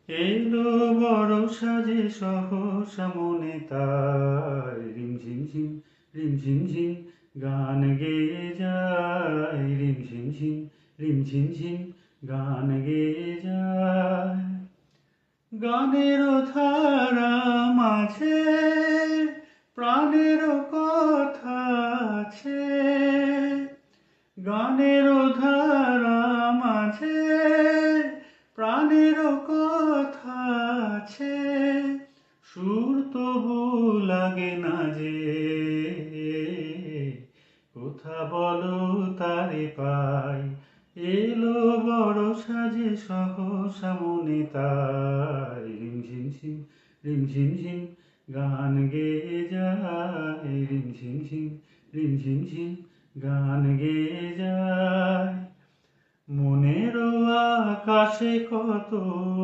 এলো বড় সাজে সহসা মনে তার রিমঝিম ঝিম রিমঝিম ঝিম গান গেয়ে যায় রিমঝিম ঝিম রিমঝিম ঝিম গান গেয়ে যায় গানেরও ধারা মাঝে প্রাণেরও কথা আছে গানেরও ধারা মাঝে প্রাণেরও কথা আছে সুর তবু লাগে না যে কোথা বলো তারে পাই এলো বড় সাজে সহসা মনে তাই রিমঝিম ঝিম রিমঝিম ঝিম গান গেয়ে যায় রিমঝিম ঝিম রিমঝিম ঝিম গান গেয়ে যায় মনেরও আকাশে কত